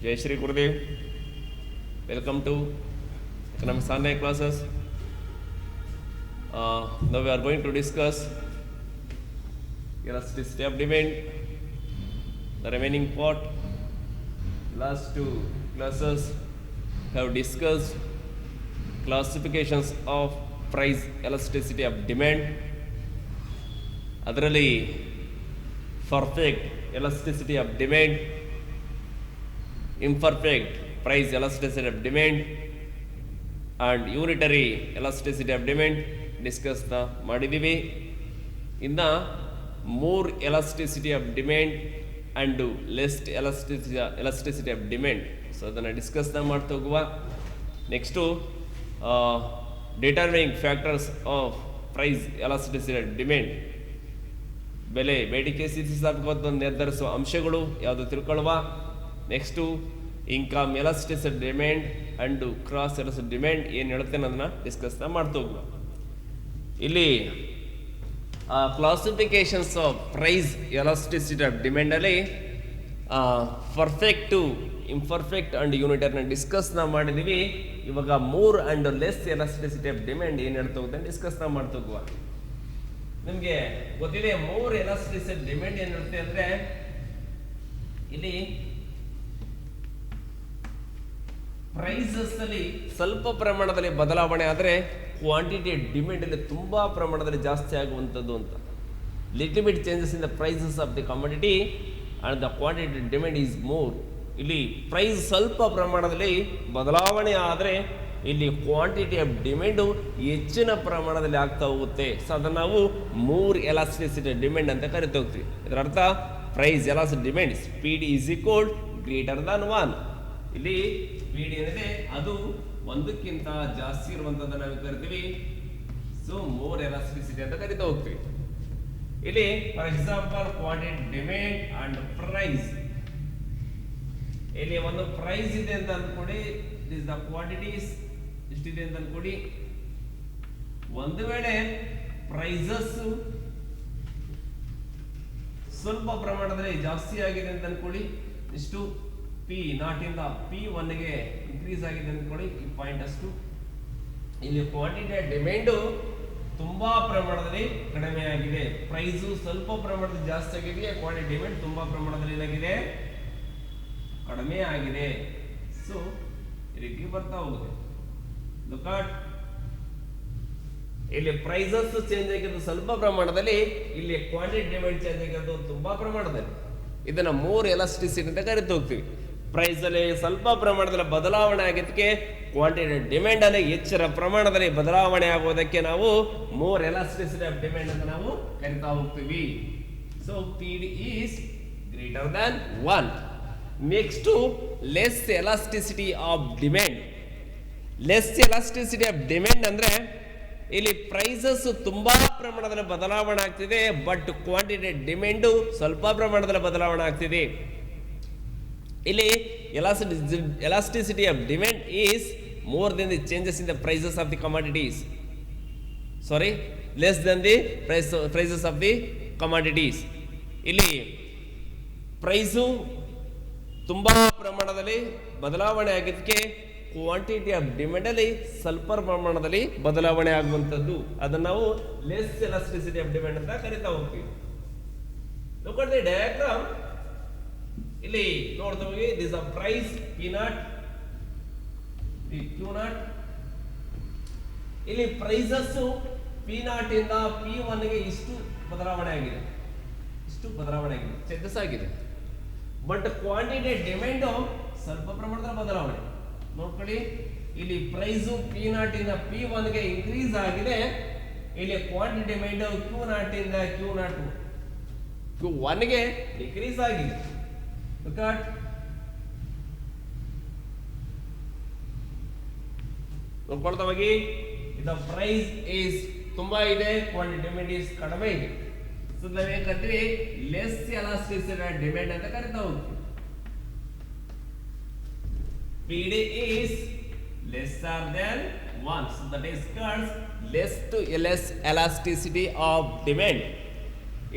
Jai Shri Gurudev. Welcome to Economics Online classes. Now we are going to discuss elasticity of demand. The remaining part, last two classes have discussed classifications of price elasticity of demand. ಅದರಲ್ಲಿ perfect elasticity of demand, imperfect price elasticity of demand and unitary elasticity of demand discuss ಮಾಡಿದ್ದೀವಿ. ಇನ್ನು more elasticity of demand and less elasticity of demand, so ಅದನ್ನು discuss ಮಾಡ್ತಾ ಹೋಗುವ. Next determining factors of price elasticity of demand, ಬೆಲೆ ಬೇಡಿಕೆ ಸ್ಥಿತಿಸ್ಥಾಪಕತ್ವವನ್ನು ನಿರ್ಧರಿಸುವ ಅಂಶಗಳು ಯಾವುದು ತಿಳ್ಕೊಳ್ಳುವ. Next income elasticity demand and cross elasticity demand ಏನು ಹೇಳುತ್ತೇನೆ ಅದನ್ನು ಡಿಸ್ಕಸ್ ಮಾಡ್ತಾ ಹೋಗುವ. ಇಲ್ಲಿ classifications of price elasticity of ಡಿಮ್ಯಾಂಡಲ್ಲಿ ಪರ್ಫೆಕ್ಟು, ಇಂಪರ್ಫೆಕ್ಟ್ ಆ್ಯಂಡ್ ಯೂನಿಟರ್ನ ಡಿಸ್ಕಸ್ ಮಾಡಿದ್ದೀವಿ. ಇವಾಗ more and less elasticity of demand ಏನು ಹೇಳ್ತಾ ಹೋಗುತ್ತೆ ಡಿಸ್ಕಸ್ ಮಾಡ್ತಾ ಹೋಗುವ. ನಿಮಗೆ ಗೊತ್ತಿದೆ ಮೂರ್ ಎಲಾಸ್ಟಿಸಿಟಿ ಡಿಮ್ಯಾಂಡ್ ಏನು ಹೇಳುತ್ತೆ ಅಂದರೆ, ಇಲ್ಲಿ ಪ್ರೈಸಸ್ ಅಲ್ಲಿ ಸ್ವಲ್ಪ ಪ್ರಮಾಣದಲ್ಲಿ ಬದಲಾವಣೆ ಆದರೆ ಕ್ವಾಂಟಿಟಿ ಡಿಮ್ಯಾಂಡ್ ಅಲ್ಲಿ ತುಂಬಾ ಪ್ರಮಾಣದಲ್ಲಿ ಜಾಸ್ತಿ ಆಗುವಂಥದ್ದು ಅಂತ. Little bit changes in the prices of the commodity and the quantity demand is more. ಇಲ್ಲಿ ಪ್ರೈಸ್ ಸ್ವಲ್ಪ ಪ್ರಮಾಣದಲ್ಲಿ ಬದಲಾವಣೆ ಆದರೆ ಇಲ್ಲಿ ಕ್ವಾಂಟಿಟಿ ಆಫ್ ಡಿಮ್ಯಾಂಡು ಹೆಚ್ಚಿನ ಪ್ರಮಾಣದಲ್ಲಿ ಆಗ್ತಾ ಹೋಗುತ್ತೆ. ಸೊ ಅದನ್ನು ನಾವು ಮೂರ್ ಎಲಾಸ್ಟಿಸಿಟಿ ಡಿಮ್ಯಾಂಡ್ ಅಂತ ಕರಿತಾ ಹೋಗ್ತೀವಿ. ಇದರ ಅರ್ಥ price elasticity demand speed is equal greater than 1. ಇಲ್ಲಿ ಸ್ಪೀಡ್ ಏನಿದೆ ಅದು ಒಂದಕ್ಕಿಂತ ಜಾಸ್ತಿ ಇರುವಂತದ್ದನ್ನು ನಾವು ಕರಿತೀವಿ. ಸೊ ಮೋರ್ ಎಲಾಸ್ಟಿಸಿಟಿ ಅಂತ ಕರಿತಾ ಹೋಗ್ತೀವಿ. ಇಲ್ಲಿ for example quantity demand and price, ಇಲ್ಲಿ ಒಂದು ಪ್ರೈಸ್ ಇದೆ ಅಂತ ಅಂದ್ಕೊಡಿ, ದಿಸ್ ದ ಕ್ವಾಂಟಿಟೀಸ್ ಇಷ್ಟಿದೆ ಅಂತ ಅಂದ್ಕೊಡಿ. ಒಂದು ವೇಳೆ ಪ್ರೈಸಸ್ ಸ್ವಲ್ಪ ಪ್ರಮಾಣದಲ್ಲಿ ಜಾಸ್ತಿ ಆಗಿದೆ ಅಂತ ಅಂದ್ಕೊಡಿ, ಇಷ್ಟು ಪಿ ನಾಟ್ ಇಂದ P1 ಗೆ ಇನ್ಕ್ರೀಸ್ ಆಗಿದೆ ಅಂದ್ಕೊಳ್ಳಿ, ಈ ಪಾಯಿಂಟ್ ಅಷ್ಟು. ಇಲ್ಲಿ ಕ್ವಾಂಟಿಟಿ ಡಿಮ್ಯಾಂಡು ತುಂಬಾ ಪ್ರಮಾಣದಲ್ಲಿ ಕಡಿಮೆ ಆಗಿದೆ, ಪ್ರೈಸು ಸ್ವಲ್ಪ ಪ್ರಮಾಣದಲ್ಲಿ ಜಾಸ್ತಿ ಆಗಿದೆ, ಕ್ವಾಂಟಿಟಿ ಡಿಮ್ಯಾಂಡ್ ತುಂಬಾ ಪ್ರಮಾಣದಲ್ಲಿ ಏನಾಗಿದೆ ಕಡಿಮೆ ಆಗಿದೆ. ಸೊ ಈ ರೀತಿ ಬರ್ತಾ ಹೋಗುತ್ತೆ. ಲುಕಾಟ್ ಇಲ್ಲಿ ಪ್ರೈಸಸ್ ಚೇಂಜ್ ಆಗಿರೋದು ಸ್ವಲ್ಪ ಪ್ರಮಾಣದಲ್ಲಿ, ಇಲ್ಲಿ ಕ್ವಾಂಟಿಟಿ ಡಿಮ್ಯಾಂಡ್ ಚೇಂಜ್ ಆಗಿರೋದು ತುಂಬಾ ಪ್ರಮಾಣದಲ್ಲಿ. ಇದನ್ನ ಮೂರ್ ಎಲಾಸ್ಟಿಸಿಟಿ ಅಂತ ಕರಿತಾ ಹೋಗ್ತೀವಿ. ಪ್ರೈಸ್ ಅಲ್ಲಿ ಸ್ವಲ್ಪ ಪ್ರಮಾಣದಲ್ಲಿ ಬದಲಾವಣೆ ಆಗಿದ್ದಕ್ಕೆ ಕ್ವಾಂಟಿಟಿ ಡಿಮ್ಯಾಂಡ್ ಅಲ್ಲಿ ಹೆಚ್ಚಿನ ಪ್ರಮಾಣದಲ್ಲಿ ಬದಲಾವಣೆ ಆಗೋದಕ್ಕೆ ನಾವು ಮೋರ್ ಎಲಾಸ್ಟಿಸಿಟಿ ಆಫ್ ಡಿಮ್ಯಾಂಡ್ ಅಂತ ನಾವು ಕರಿತಾ ಹೋಗ್ತೀವಿ. So PED is greater than 1. Next less elasticity of demand. Less elasticity of demand ಅಂದ್ರೆ ಇಲ್ಲಿ ಪ್ರೈಸಸ್ ತುಂಬಾ ಪ್ರಮಾಣದಲ್ಲಿ ಬದಲಾವಣೆ ಆಗ್ತಿದೆ, ಬಟ್ ಕ್ವಾಂಟಿಟಿ ಡಿಮ್ಯಾಂಡು ಸ್ವಲ್ಪ ಪ್ರಮಾಣದಲ್ಲಿ ಬದಲಾವಣೆ ಆಗ್ತಿದೆ. ಇಲ್ಲಿ elasticity of demand is more than the changes in the prices of the commodities. Sorry, less than the prices of the commodities. ಇಲ್ಲಿ ಪ್ರೈಸು ತುಂಬಾ ಪ್ರಮಾಣದಲ್ಲಿ ಬದಲಾವಣೆ ಆಗಿದ್ದಕ್ಕೆ ಕ್ವಾಂಟಿಟಿ ಆಫ್ ಡಿಮ್ಯಾಂಡ್ ಅಲ್ಲಿ ಸ್ವಲ್ಪ ಪ್ರಮಾಣದಲ್ಲಿ ಬದಲಾವಣೆ ಆಗುವಂಥದ್ದು, ಅದನ್ನು ನಾವು ಲೆಸ್ ಎಲಾಸ್ಟಿಸಿಟಿ ಆಫ್ ಡಿಮ್ಯಾಂಡ್ ಅಂತ ಕರಿತಾ ಹೋಗ್ತೀವಿ. Look at the diagram. ಇಲ್ಲಿ ನೋಡ್ತಾ ಹೋಗಿ, this a price P0, Q0. ಇಲ್ಲಿ ಪ್ರೈಸಸ್ P0 ಇಂದ P1 ಗೆ ಇಷ್ಟು ಬದಲಾವಣೆ ಆಗಿದೆ, ಚೇಂಜಸ್ ಆಗಿದೆ. ಬಟ್ ಕ್ವಾಂಟಿಟಿ ಡಿಮ್ಯಾಂಡ್ ಸ್ವಲ್ಪ ಪ್ರಮಾಣದ ಬದಲಾವಣೆ ನೋಡ್ಕೊಳ್ಳಿ. ಇಲ್ಲಿ ಪ್ರೈಸು P0 ಇಂದ P1 ಗೆ ಇನ್ಕ್ರೀಸ್ ಆಗಿದೆ, ಇಲ್ಲಿ ಕ್ವಾಂಟಿಟಿ ಡಿಮ್ಯಾಂಡ್ Q0 ಇಂದ Q1 ಗೆ ಡಿಕ್ರೀಸ್ ಆಗಿದೆ. ನೋಡ್ಕೊಳ್ತಾ ಹೋಗಿ, ಇದು ಪ್ರೈಸ್ ಈಸ್ ತುಂಬಾ ಇದೆ, ಕ್ವಾಂಟಿಟಿ ಡಿಮ್ಯಾಂಡ್ ಈಸ್ ಕಡಿಮೆ ಇದೆ. ಸೊ ನಾವೇನ್ ಕರಿತೀವಿ ಲೆಸ್ ಎಲಾಸ್ಟಿಸಿಟಿ ಆಫ್ ಡಿಮ್ಯಾಂಡ್ ಅಂತ ಕರಿತಾ ಹೋಗ್ತೀವಿ. PD is lesser than 1, so that is called less elasticity of demand.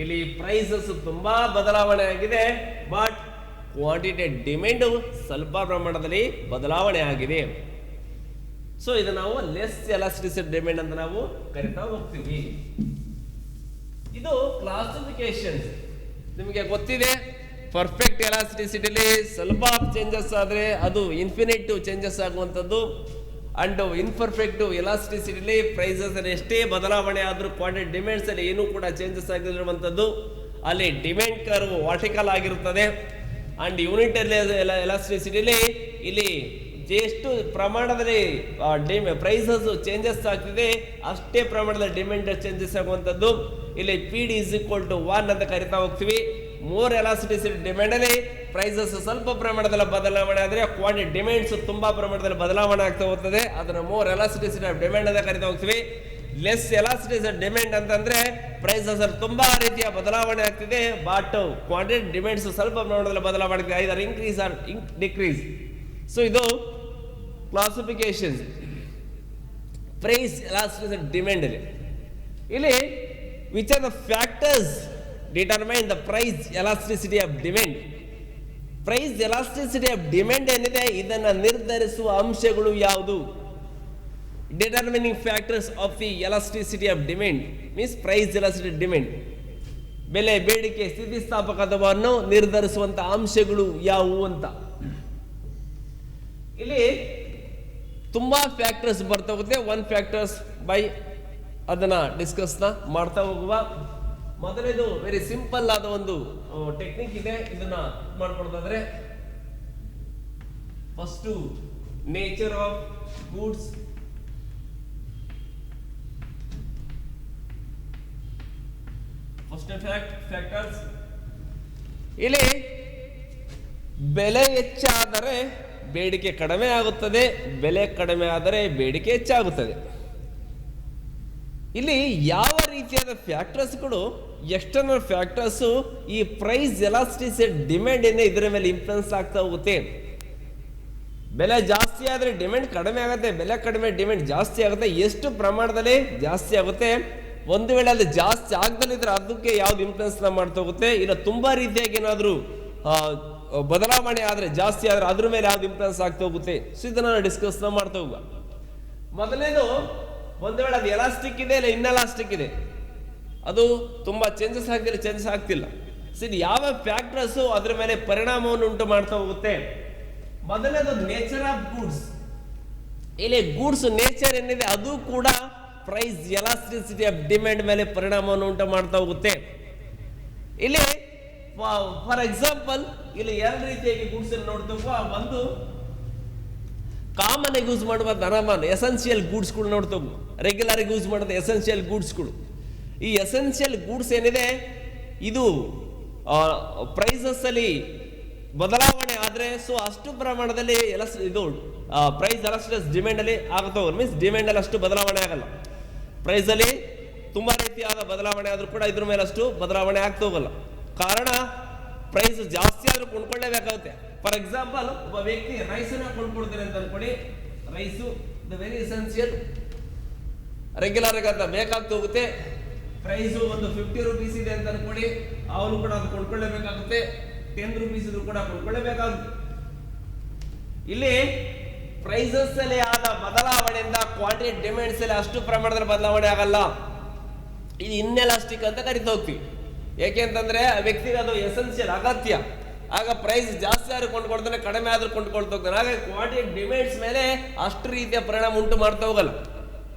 ಇಲ್ಲಿ ಪ್ರೈಸಸ್ ತುಂಬಾ ಬದಲಾವಣೆ ಆಗಿದೆ, ಬಟ್ ಕ್ವಾಂಟಿಟಿ ಡಿಮ್ಯಾಂಡ್ ಸ್ವಲ್ಪ ಪ್ರಮಾಣದಲ್ಲಿ ಬದಲಾವಣೆ ಆಗಿದೆ. ಸೊ ಇದು ನಾವು ಲೆಸ್ ಎಲಾಸ್ಟಿಸಿಟಿ ಡಿಮ್ಯಾಂಡ್ ಅಂತ ನಾವು ಕರಿತಾ ಹೋಗ್ತೀವಿ. ಇದು ಕ್ಲಾಸಿಫಿಕೇಶನ್. ನಿಮಗೆ ಗೊತ್ತಿದೆ, ಪರ್ಫೆಕ್ಟ್ ಎಲಾಸ್ಟಿಸಿಟಿಲಿ ಸ್ವಲ್ಪ ಚೇಂಜಸ್ ಆದರೆ ಅದು ಇನ್ಫಿನಿಟಿವ್ ಚೇಂಜಸ್ ಆಗುವಂಥದ್ದು. ಅಂಡ್ ಇನ್ಪರ್ಫೆಕ್ಟ್ ಎಲಾಸ್ಟಿಸಿಟಿಲಿ ಪ್ರೈಸಸ್ ಅಲ್ಲಿ ಎಷ್ಟೇ ಬದಲಾವಣೆ ಆದರೂ ಕ್ವಾಂಟಿಟಿ ಡಿಮ್ಯಾಂಡ್ಸ್ ಅಲ್ಲಿ ಏನೂ ಕೂಡ ಚೇಂಜಸ್ ಆಗಿರುವಂಥದ್ದು. ಅಲ್ಲಿ ಡಿಮ್ಯಾಂಡ್ ಕರ್ವ್ ವರ್ಟಿಕಲ್ ಆಗಿರುತ್ತದೆ. ಅಂಡ್ ಯೂನಿಟ್ ಎಲಾಸ್ಟಿಸಿಟಿಲಿ ಇಲ್ಲಿ ಎಷ್ಟು ಪ್ರಮಾಣದಲ್ಲಿ ಪ್ರೈಸಸ್ ಚೇಂಜಸ್ ಆಗ್ತಿದೆ ಅಷ್ಟೇ ಪ್ರಮಾಣದಲ್ಲಿ ಡಿಮ್ಯಾಂಡ್ ಚೇಂಜಸ್ ಆಗುವಂಥದ್ದು. ಇಲ್ಲಿ P D is equal to 1 ಅಂತ ಕರಿತಾ ಹೋಗ್ತೀವಿ. ಮೋರ್ ಎಲಾಸ್ಟಿಸಿಟಿ ಡಿಮ್ಯಾಂಡ್ ಅಲ್ಲಿ ಪ್ರೈಸಸ್ ಸ್ವಲ್ಪ ಪ್ರಮಾಣದಲ್ಲಿ ಬದಲಾವಣೆ ಆದರೆ ಕ್ವಾಂಟಿಟಿ ಡಿಮ್ಯಾಂಡ್ಸ್ ತುಂಬಾ ಪ್ರಮಾಣದಲ್ಲಿ ಬದಲಾವಣೆ ಆಗ್ತಾ ಹೋಗ್ತದೆ. ಅದನ್ನ ಮೋರ್ ಎಲಾಸ್ಟಿಸಿಟಿ ಡಿಮ್ಯಾಂಡ್ ಅಂತ ಕರಿತಾ ಹೋಗ್ತೀವಿ. ಲೆಸ್ ಎಲಾಸ್ಟಿಸಿಟಿ ಡಿಮ್ಯಾಂಡ್ ಅಂತಂದ್ರೆ ಪ್ರೈಸಸ್ ಅಲ್ಲಿ ತುಂಬಾ ರೀತಿಯ ಬದಲಾವಣೆ ಆಗ್ತಿದೆ, ಬಟ್ ಕ್ವಾಂಟಿಟಿ ಡಿಮ್ಯಾಂಡ್ಸ್ ಸ್ವಲ್ಪ ಪ್ರಮಾಣದಲ್ಲಿ ಬದಲಾವಣೆ ಆಗ್ತಿದೆ, either increase or decrease. So ಇದು ಕ್ಲಾಸಿಫಿಕೇಶನ್ ಪ್ರೈಸ್ ಎಲಾಸ್ಟಿಸಿಟಿ ಡಿಮ್ಯಾಂಡ್ ಅಲ್ಲಿ. ಇಲ್ಲಿ which are the factors determine the price elasticity of demand. Price elasticity of demand ಏನಿದೆ ಇದನ್ನ ನಿರ್ಧರಿಸುವ ಅಂಶಗಳು ಯಾವುದು? Determining factors of the elasticity of demand means price elasticity demand. ಬೆಲೆ ಬೇಡಿಕೆ ಸ್ಥಿತಿಸ್ಥಾಪಕತ್ವವನ್ನು ನಿರ್ಧರಿಸುವಂತ ಅಂಶಗಳು ಯಾವುವು ಅಂತ. ಇಲ್ಲಿ ತುಂಬಾ ಫ್ಯಾಕ್ಟರ್ಸ್ ಬರ್ತಾ ಹೋಗುತ್ತೆ. ಒನ್ ಫ್ಯಾಕ್ಟರ್ಸ್ ಬೈ ಅದನ್ನ ಡಿಸ್ಕಸ್ ಮಾಡ್ತಾ ಹೋಗುವ. ಮೊದಲೇದು ವೆರಿ ಸಿಂಪಲ್ ಆದ ಒಂದು ಟೆಕ್ನಿಕ್ ಇದೆ, ಇದನ್ನ ಮಾಡ್ಕೊಡೋದಾದ್ರೆ first nature of goods, first factors. ಇಲ್ಲಿ ಬೆಲೆ ಹೆಚ್ಚಾದರೆ ಬೇಡಿಕೆ ಕಡಿಮೆ ಆಗುತ್ತದೆ, ಬೆಲೆ ಕಡಿಮೆ ಆದರೆ ಬೇಡಿಕೆ ಹೆಚ್ಚಾಗುತ್ತದೆ. ಇಲ್ಲಿ ಯಾವ ರೀತಿಯಾದ ಫ್ಯಾಕ್ಟರ್ಸ್ಗಳು ಎಕ್ಸ್ಟರ್ನಲ್ ಫ್ಯಾಕ್ಟರ್ಸ್ ಈ ಪ್ರೈಸ್ ಎಲಾಸ್ಟಿಸಿಟಿ ಡಿಮ್ಯಾಂಡ್ ಏನೇ ಇದರ ಮೇಲೆ ಇನ್ಫ್ಲುಯೆನ್ಸ್ ಆಗ್ತಾ ಹೋಗುತ್ತೆ. ಬೆಲೆ ಜಾಸ್ತಿ ಆದರೆ ಡಿಮ್ಯಾಂಡ್ ಕಡಿಮೆ ಆಗುತ್ತೆ, ಬೆಲೆ ಕಡಿಮೆ ಡಿಮ್ಯಾಂಡ್ ಜಾಸ್ತಿ ಆಗುತ್ತೆ. ಎಷ್ಟು ಪ್ರಮಾಣದಲ್ಲಿ ಜಾಸ್ತಿ ಆಗುತ್ತೆ, ಒಂದು ವೇಳೆ ಅದು ಜಾಸ್ತಿ ಆಗದಲ್ಲಿದ್ರೆ ಅದಕ್ಕೆ ಯಾವ್ದು ಇನ್ಫ್ಲುಯೆನ್ಸ್ ಮಾಡ್ತಾ ಹೋಗುತ್ತೆ. ಇಲ್ಲ ತುಂಬಾ ರೀತಿಯಾಗಿ ಏನಾದರೂ ಬದಲಾವಣೆ ಆದರೆ ಜಾಸ್ತಿ ಆದರೆ ಅದ್ರ ಮೇಲೆ ಯಾವ್ದು ಇನ್ಫ್ಲುಯೆನ್ಸ್ ಆಗ್ತಾ ಹೋಗುತ್ತೆ. ಸೊ ಇದನ್ನ ಡಿಸ್ಕಸ್ ಮಾಡ್ತಾ ಹೋಗುವ. ಮೊದಲನೇದು, ಒಂದು ವೇಳೆ ಅದು ಎಲಾಸ್ಟಿಕ್ ಇದೆ ಇಲ್ಲ ಇನ್ಎಲಾಸ್ಟಿಕ್ ಇದೆ, ಅದು ತುಂಬಾ ಚೇಂಜಸ್ ಆಗ್ತಿಲ್ಲ. ಸೊ ಇದು ಯಾವ ಫ್ಯಾಕ್ಟರ್ಸ್ ಅದ್ರ ಮೇಲೆ ಪರಿಣಾಮವನ್ನು ಉಂಟು ಮಾಡ್ತಾ ಹೋಗುತ್ತೆ. ಮೊದಲನೇದು ನೇಚರ್ ಆಫ್ ಗೂಡ್ಸ್. ಇಲ್ಲಿ ಗೂಡ್ಸ್ ನೇಚರ್ ಏನಿದೆ ಅದು ಕೂಡ ಪ್ರೈಸ್ ಎಲಾಸ್ಟಿಸಿಟಿ ಆಫ್ ಡಿಮ್ಯಾಂಡ್ ಮೇಲೆ ಪರಿಣಾಮವನ್ನು ಉಂಟು ಮಾಡ್ತಾ ಹೋಗುತ್ತೆ. ಇಲ್ಲಿ ಫಾರ್ ಎಕ್ಸಾಂಪಲ್ ಇಲ್ಲಿ ಎರಡು ರೀತಿಯಾಗಿ ಗೂಡ್ಸ್ ನೋಡ್ತೇವೆ. ಒಂದು ಕಾಮನ್ ಆಗಿ ಯೂಸ್ ಮಾಡುವ ಧನಮಾನ ಎಸೆನ್ಷಿಯಲ್ ಗೂಡ್ಸ್ಗಳು ನೋಡ್ತೇವೆ, ರೆಗ್ಯುಲರ್ ಆಗಿ ಯೂಸ್ ಮಾಡೋದು ಎಸೆನ್ಷಿಯಲ್ ಗೂಡ್ಸ್ಗಳು. ಈ ಎಸೆನ್ಷಿಯಲ್ ಗೂಡ್ಸ್ ಏನಿದೆ ಇದು ಪ್ರೈಸಸ್ ಅಲ್ಲಿ ಬದಲಾವಣೆ ಆದ್ರೆ ಸೊ ಅಷ್ಟು ಪ್ರಮಾಣದಲ್ಲಿ ಇದು ಪ್ರೈಸ್ ಎಲಾಸ್ಟಿಸಿಟಿ ಡಿಮ್ಯಾಂಡ್ ಅಲ್ಲಿ ಆಗ್ತಾ ಹೋಗುತ್ತೆ. ಮೀನ್ಸ್ ಡಿಮ್ಯಾಂಡ್ ಅಲ್ಲಿ ಅಷ್ಟು ಬದಲಾವಣೆ ಆಗಲ್ಲ. ಪ್ರೈಸ್ ಅಲ್ಲಿ ತುಂಬಾ ರೀತಿಯಾದ ಬದಲಾವಣೆ ಆದ್ರೂ ಕೂಡ ಇದ್ರ ಮೇಲೆ ಅಷ್ಟು ಬದಲಾವಣೆ ಆಗ್ತಾ ಹೋಗಲ್ಲ. ಕಾರಣ ಪ್ರೈಸ್ ಜಾಸ್ತಿ ಆದ್ರೂ ಕೊಂಡ್ಕೊಳ್ಳೇಬೇಕಾಗುತ್ತೆ. ಫಾರ್ ಎಕ್ಸಾಂಪಲ್ ಒಬ್ಬ ವ್ಯಕ್ತಿ ರೈಸನ್ನ ಕೊಂಡ್ಕೊಳ್ತಾರೆ ಅಂತ ಅನ್ಕೊಳ್ಳಿ. Rice the very essential, regular ಆಗಿ ಅಂತ ಬೇಕಾಗ್ತಾ ಹೋಗುತ್ತೆ. ಪ್ರೈಸು ಒಂದು 50 ರೂಪೀಸ್ ಇದೆ ಅಂತ ಅನ್ಕೊಳ್ಳಿ, ಅವನು ಕೂಡ ಅದು ಕೊಂಡ್ಕೊಳ್ಳೇಬೇಕಾಗುತ್ತೆ. 10 ರೂಪೀಸ್ ಇದ್ರು ಕೂಡ ಕೊಂಡ್ಕೊಳ್ಳೇಬೇಕಾಗುತ್ತೆ. ಇಲ್ಲಿ ಪ್ರೈಸಸ್ ಅಲ್ಲಿ ಆದ ಬದಲಾವಣೆಯಿಂದ ಕ್ವಾಂಟಿಟಿ ಡಿಮ್ಯಾಂಡ್ಸ್ ಅಲ್ಲಿ ಅಷ್ಟು ಪ್ರಮಾಣದಲ್ಲಿ ಬದಲಾವಣೆ ಆಗಲ್ಲ. ಇದು ಇನ್ಎಲಾಸ್ಟಿಕ್ ಅಂತ ಕರಿತಾ ಹೋಗ್ತೀವಿ. ಯಾಕೆಂತಂದ್ರೆ ಆ ವ್ಯಕ್ತಿಗೆ ಅದು ಎಸೆನ್ಷಿಯಲ್ ಅಗತ್ಯ. ಆಗ ಪ್ರೈಸ್ ಜಾಸ್ತಿ ಆದ್ರೂ ಕೊಂಡ್ಕೊಳ್ತಾನೆ, ಕಡಿಮೆ ಆದ್ರೂ ಕೊಂಡ್ಕೊಳ್ತಾ ಹೋಗ್ತಾನೆ. ಹಾಗಾಗಿ ಕ್ವಾಂಟಿಟಿ ಡಿಮ್ಯಾಂಡ್ಸ್ ಮೇಲೆ ಅಷ್ಟು ರೀತಿಯ ಪರಿಣಾಮ ಉಂಟು ಮಾಡ್ತಾ ಹೋಗಲ್ಲ.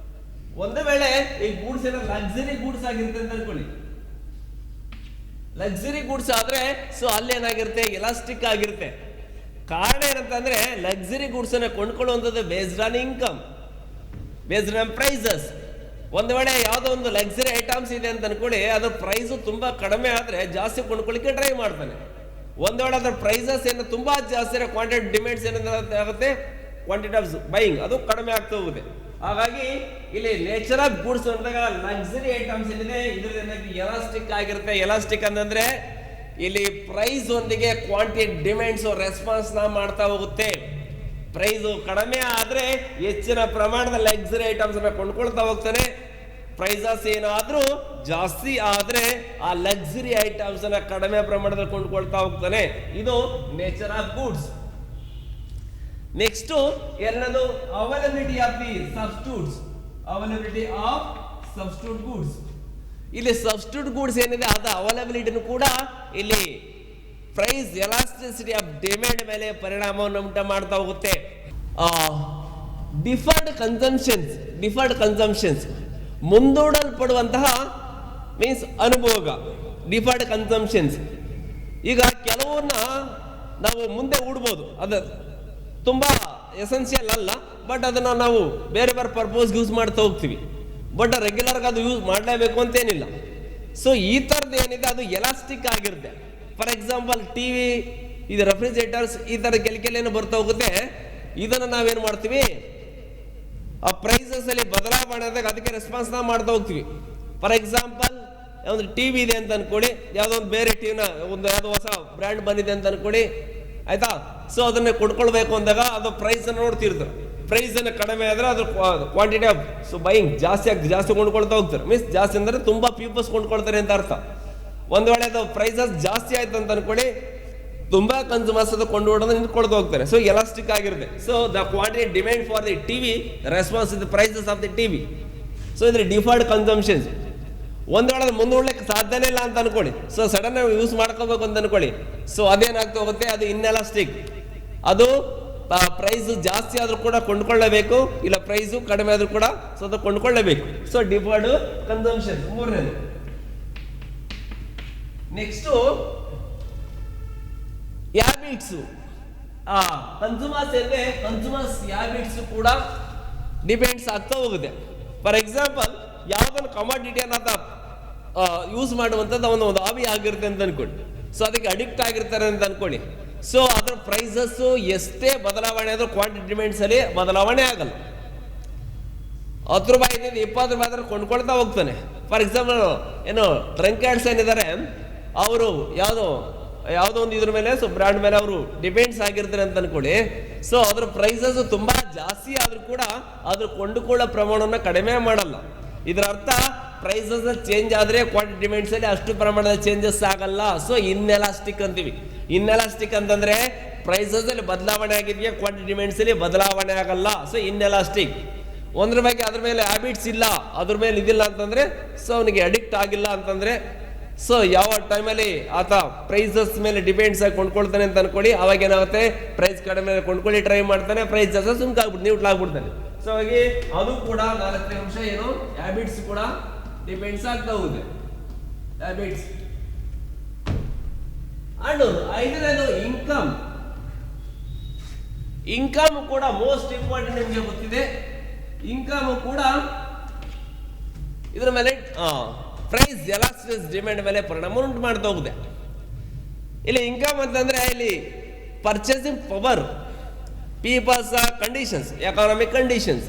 ಒಂದು ವೇಳೆ ಈ ಗೂಡ್ಸ್ ಏನೋ ಲಕ್ಸುರಿ ಗೂಡ್ಸ್ ಆಗಿರುತ್ತೆ ಅಂತ ಅನ್ಕೊಳ್ಳಿ. ಲಕ್ಸುರಿ ಗೂಡ್ಸ್ ಆದ್ರೆ ಸೊ ಅಲ್ಲೇನಾಗಿರುತ್ತೆ, ಎಲಾಸ್ಟಿಕ್ ಆಗಿರುತ್ತೆ. ಕಾರಣ ಏನಂತಂದ್ರೆ ಲಕ್ಸುರಿ ಗೂಡ್ಸ್ ಅನ್ನ ಕೊಂಡ್ಕೊಳ್ಳುವಂಥದ್ದು based on income, based on prices. ಒಂದು ವೇಳೆ ಯಾವುದೋ ಒಂದು ಲಕ್ಸುರಿ ಐಟಮ್ಸ್ ಇದೆ ಅಂತ ಅನ್ಕೊಳ್ಳಿ, ಅದ್ರ ಪ್ರೈಸ್ ತುಂಬಾ ಕಡಿಮೆ ಆದ್ರೆ ಜಾಸ್ತಿ ಕೊಂಡ್ಕೊಳ್ಳಿಕ್ಕೆ ಟ್ರೈ ಮಾಡ್ತಾನೆ. ಒಂದು ವೇಳೆ ಅದ್ರ ಪ್ರೈಸಸ್ ಏನು ತುಂಬಾ ಜಾಸ್ತಿ ಕ್ವಾಂಟಿಟಿ ಡಿಮ್ಯಾಂಡ್ಸ್ ಏನಾಗುತ್ತೆ, ಕ್ವಾಂಟಿಟಿ ಆಫ್ ಬೈಯಿಂಗ್ ಅದು ಕಡಿಮೆ ಆಗ್ತಾ ಹೋಗುತ್ತೆ. ಹಾಗಾಗಿ ಇಲ್ಲಿ ನೇಚರ್ ಆಫ್ ಗೂಡ್ಸ್ ಅಂದಾಗ ಲಕ್ಸುರಿ ಐಟಮ್ಸ್ ಏನಿದೆ ಇದ್ರದ್ದು ಎಲಾಸ್ಟಿಕ್ ಆಗಿರುತ್ತೆ. ಎಲಾಸ್ಟಿಕ್ ಅಂತಂದ್ರೆ ಇಲ್ಲಿ ಪ್ರೈಸ್ ಒಂದಿಗೆ ಕ್ವಾಂಟಿಟಿ ಡಿಮ್ಯಾಂಡ್ಸ್ ರೆಸ್ಪಾನ್ಸ್ ಮಾಡ್ತಾ ಹೋಗುತ್ತೆ. ಪ್ರೈಸ್ ಕಡಿಮೆ ಆದ್ರೆ ಹೆಚ್ಚಿನ ಪ್ರಮಾಣದ ಲಕ್ಸುರಿ ಐಟಮ್ಸ್ ಅನ್ನ ಕೊಂಡ್ಕೊಳ್ತಾ ಹೋಗ್ತಾನೆ. ಪ್ರೈಸಸ್ ಏನಾದ್ರೂ ಜಾಸ್ತಿ ಆದ್ರೆ ಆ ಲಕ್ಸುರಿ ಐಟಮ್ಸ್ ಅನ್ನ ಕಡಿಮೆ ಪ್ರಮಾಣದಲ್ಲಿ ಕೊಂಡ್ಕೊಳ್ತಾ ಹೋಗ್ತಾನೆ. ಇದು ನೇಚರ್ ಆಫ್ ಗೂಡ್ಸ್. ನೆಕ್ಸ್ಟ್ ಎರಡನೇದು availability of the substitutes. Availability of substitute goods. ಇಲ್ಲಿ ಸಬ್ಸ್ಟಿಟ್ಯೂಟ್ ಗೂಡ್ಸ್ ಏನಿದೆ ಅದ ಅವೈಲಬಿಲಿಟಿನೂ ಕೂಡ ಇಲ್ಲಿ ಪ್ರೈಸ್ ಎಲಾಸ್ಟಿಸಿಟಿ ಆಫ್ ಡಿಮ್ಯಾಂಡ್ ಮೇಲೆ ಪರಿಣಾಮವನ್ನು ಉಂಟು ಮಾಡ್ತಾ ಹೋಗುತ್ತೆ. ಡಿಫರ್ಡ್ ಕನ್ಸಂಪ್ಷನ್ಸ್ ಮುಂದೂಡಲ್ಪಡುವಂತಹ ಮೀನ್ಸ್ ಅನುಭೋಗ. ಡಿಫರ್ಡ್ ಕನ್ಸಂಪ್ಷನ್ಸ್ ಈಗ ಕೆಲವನ್ನ ನಾವು ಮುಂದೆ ಹೂಡ್ಬೋದು, ಅದು ತುಂಬಾ ಎಸೆನ್ಷಿಯಲ್ ಅಲ್ಲ, ಬಟ್ ಅದನ್ನ ನಾವು ಬೇರೆ ಬೇರೆ ಪರ್ಪೋಸ್ ಯೂಸ್ ಮಾಡ್ತಾ ಹೋಗ್ತೀವಿ. ಬಟ್ ರೆಗ್ಯುಲರ್ಗೆ ಅದು ಯೂಸ್ ಮಾಡಲೇಬೇಕು ಅಂತೇನಿಲ್ಲ. ಸೊ ಈ ಥರದ್ದು ಏನಿದೆ ಅದು ಎಲಾಸ್ಟಿಕ್ ಆಗಿರುತ್ತೆ. ಫಾರ್ ಎಕ್ಸಾಂಪಲ್ ಟಿವಿ, ಇದು ರೆಫ್ರಿಜರೇಟರ್ಸ್, ಈ ಥರ ಕೆಲವು ಬರ್ತಾ ಹೋಗುತ್ತೆ. ಇದನ್ನು ನಾವೇನು ಮಾಡ್ತೀವಿ, ಆ ಪ್ರೈಸಸ್ ಅಲ್ಲಿ ಬದಲಾವಣೆ ಆದಾಗ ಅದಕ್ಕೆ ರೆಸ್ಪಾನ್ಸ್ ನಾವು ಮಾಡ್ತಾ ಹೋಗ್ತೀವಿ. ಫಾರ್ ಎಕ್ಸಾಂಪಲ್ ಒಂದು ಟಿವಿ ಇದೆ ಅಂತ ಅನ್ಕೊಳ್ಳಿ, ಯಾವುದೋ ಒಂದು ಬೇರೆ ಟಿವಿನ ಒಂದು ಯಾವುದೋ ಹೊಸ ಬ್ರ್ಯಾಂಡ್ ಬಂದಿದೆ ಅಂತ ಅನ್ಕೊಳ್ಳಿ, ಆಯ್ತಾ. ಸೊ ಅದನ್ನ ಕೊಂಡ್ಕೊಳ್ಬೇಕು ಅಂದಾಗ ಅದು ಪ್ರೈಸ್ ಅನ್ನು ನೋಡ್ತಿರ್ತಾರೆ. ಪ್ರೈಸ್ ಅನ್ನು ಕಡಿಮೆ ಆದ್ರೆ ಅದ್ರ ಕ್ವಾಂಟಿಟಿ ಆಫ್ ಬೈಯಿಂಗ್ ಜಾಸ್ತಿ ಕೊಂಡ್ಕೊಳ್ತಾ ಹೋಗ್ತಾರೆ. ಮೀನ್ಸ್ ಜಾಸ್ತಿ ಅಂದ್ರೆ ತುಂಬಾ ಪೀಪಲ್ಸ್ ಕೊಂಡ್ಕೊಳ್ತಾರೆ ಅಂತ ಅರ್ಥ. ಒಂದ್ ವೇಳೆ ಅದು ಪ್ರೈಸಸ್ ಜಾಸ್ತಿ ಆಯ್ತು ಅಂತ ಅನ್ಕೊಳ್ಳಿ, ತುಂಬಾ ಕನ್ಸ್ಯೂಮರ್ಸ್ ಅದು ಕೊಂಡುಕೊಳ್ಳೋದು ನಿಂತ್ಕೊಳ್ತಾ ಹೋಗ್ತಾರೆ. ಸೊ ಎಲಾಸ್ಟಿಕ್ ಆಗಿರುತ್ತೆ. So the quantity demand for the TV response the prices of the TV. So ಇದ್ರ ಡಿಫರ್ಡ್ ಕನ್ಸಂಪ್ಷನ್ಸ್. ಒಂದ್ ವೇಳೆ ಮುಂದೂಡ್ಲಿಕ್ಕೆ ಸಾಧ್ಯನೇ ಇಲ್ಲ ಅಂತ ಅನ್ಕೊಳ್ಳಿ, ಸೊ ಸಡನ್ ಆಗಿ ಯೂಸ್ ಮಾಡ್ಕೋಬೇಕು ಅಂತ ಅನ್ಕೊಳ್ಳಿ, ಸೊ ಅದೇನಾಗ್ತಾ ಹೋಗುತ್ತೆ, ಅದು ಇನ್ಎಲಾಸ್ಟಿಕ್. ಅದು ಪ್ರೈಸ್ ಜಾಸ್ತಿ ಆದ್ರೂ ಕೂಡ ಕೊಂಡ್ಕೊಳ್ಳಬೇಕು, ಇಲ್ಲ ಪ್ರೈಸು ಕಡಿಮೆ ಆದ್ರೂ ಕೂಡ ಸೊ ಅದು ಕೊಂಡ್ಕೊಳ್ಳಬೇಕು. ಸೊ ಡಿಫರ್ಡ್ ಕನ್ಸಂಪ್ಷನ್ ಮೂರನೇದು. Next habits. ಕನ್ಸ್ಯೂಮರ್ಸ್ ಹ್ಯಾಬಿಟ್ಸ್ ಕೂಡ ಡಿಪೆಂಡ್ಸ್ ಆಗ್ತಾ ಹೋಗುತ್ತೆ. ಫಾರ್ ಎಕ್ಸಾಂಪಲ್ ಯಾವ್ದೊಂದು ಕಮಾಡಿಟಿ ಅನ್ನೋದ ಯೂಸ್ ಮಾಡುವಂಥದ್ದು ಒಂದು ಹಾಬಿ ಆಗಿರುತ್ತೆ ಅಂತ ಅನ್ಕೊಳ್ಳಿ, ಸೊ ಅದಕ್ಕೆ ಅಡಿಕ್ಟ್ ಆಗಿರ್ತಾರೆ ಅಂತ ಅನ್ಕೊಳ್ಳಿ. ಸೊ ಅದರ ಪ್ರೈಸಸ್ ಎಷ್ಟೇ ಬದಲಾವಣೆ ಆದ್ರೂ ಕ್ವಾಂಟಿಟಿ ಡಿಮ್ಯಾಂಡ್ಸ್ ಅಲ್ಲಿ ಬದಲಾವಣೆ ಆಗಲ್ಲ. 10 ರೂಪಾಯಿ 20 ರೂಪಾಯಿ ಆದ್ರೆ ಕೊಂಡ್ಕೊಳ್ತಾ ಹೋಗ್ತಾನೆ. ಫಾರ್ ಎಕ್ಸಾಂಪಲ್ ಏನು ಡ್ರಂಕರ್ಡ್ಸ್ ಏನಿದ್ದಾರೆ, ಅವರು ಯಾವುದೋ ಒಂದು ಇದ್ರ ಮೇಲೆ ಸೊ ಬ್ರ್ಯಾಂಡ್ ಮೇಲೆ ಅವರು ಡಿಪೆಂಡ್ಸ್ ಆಗಿರ್ತಾರೆ ಅಂತ ಅನ್ಕೊಳ್ಳಿ. ಸೊ ಅದ್ರ ಪ್ರೈಸಸ್ ತುಂಬಾ ಜಾಸ್ತಿ ಆದ್ರೂ ಕೂಡ ಅದ್ರ ಕೊಂಡುಕೊಳ್ಳೋ ಪ್ರಮಾಣವನ್ನು ಕಡಿಮೆ ಮಾಡಲ್ಲ. ಇದರ ಅರ್ಥ ಪ್ರೈಸಸ್ ಚೇಂಜ್ ಆದ್ರೆ ಕ್ವಾಂಟಿಟಿ ಡಿಮ್ಯಾಂಡ್ಸ್ ಅಲ್ಲಿ ಅಷ್ಟು ಪ್ರಮಾಣದ ಚೇಂಜಸ್ ಆಗಲ್ಲ. ಸೊ ಇನ್ಎಲಾಸ್ಟಿಕ್ ಅಂತೀವಿ. ಇನ್ಎಲಾಸ್ಟಿಕ್ ಅಂತಂದ್ರೆ ಪ್ರೈಸಸ್ ಅಲ್ಲಿ ಬದಲಾವಣೆ ಆಗಿದೆಯಾ, ಕ್ವಾಂಟಿಟಿ ಡಿಮ್ಯಾಂಡ್ಸ್ ಅಲ್ಲಿ ಬದಲಾವಣೆ ಆಗಲ್ಲ. So inelastic. ಒಂದ್ರ ಬಗ್ಗೆ ಅದ್ರ ಮೇಲೆ ಹ್ಯಾಬಿಟ್ಸ್ ಇಲ್ಲ, ಅದ್ರ ಮೇಲೆ ಇದಿಲ್ಲ ಅಂತಂದ್ರೆ, ಸೊ ಅವನಿಗೆ ಅಡಿಕ್ಟ್ ಆಗಿಲ್ಲ ಅಂತಂದ್ರೆ, ಸೊ ಯಾವ ಟೈಮಲ್ಲಿ ಆತ ಪ್ರೈಸಸ್ ಮೇಲೆ ಡಿಪೆಂಡ್ಸ್ ಆಗಿ ಕೊಂಡ್ಕೊಳ್ತಾನೆ ಅಂತ ಅನ್ಕೊಳ್ಳಿ, ಅವಾಗ ಏನಾಗುತ್ತೆ, ಪ್ರೈಸ್ ಕಡಿಮೆ ಕೊಂಡ್ಕೊಳ್ಳಿ ಟ್ರೈ ಮಾಡ್ತಾನೆ, ಪ್ರೈಸ್ ಜಾಸ್ತಿ ಸುಮ್ಕಾಗ್ಬಿಟ್ಟು ನ್ಯೂಟ್ಲಾಗ್ಬಿಡ್ತಾನೆ. ಸೊ ಹಾಗೆ ಅದು ಕೂಡ 4ನೇ ಅಂಶ ಏನು, ಹ್ಯಾಬಿಟ್ಸ್ ಕೂಡ ಡಿಪೆಂಡ್ಸ್ ಆಗ್ತಾ ಹೋಗುತ್ತೆ. ಹ್ಯಾಬಿಟ್ಸ್. ಅಂಡ್ 5ನೇದು ಇನ್ಕಮ್. ಇನ್ಕಮ್ ಕೂಡ ಮೋಸ್ಟ್ ಇಂಪಾರ್ಟೆಂಟ್. ನಿಮಗೆ ಗೊತ್ತಿದೆ, ಇನ್ಕಮ್ ಕೂಡ ಇದರ ಮೇಲೆ ಪ್ರೈಸ್ ಎಲಾಸ್ಟಿಸಿಟಿ ಡಿಮ್ಯಾಂಡ್ ಮೇಲೆ ಪರಿಣಾಮ ಉಂಟು ಮಾಡ್ತಾ ಹೋಗುತ್ತೆ. ಇಲ್ಲಿ ಇನ್ಕಮ್ ಅಂತಂದ್ರೆ ಇಲ್ಲಿ purchasing power, people's conditions, economic conditions.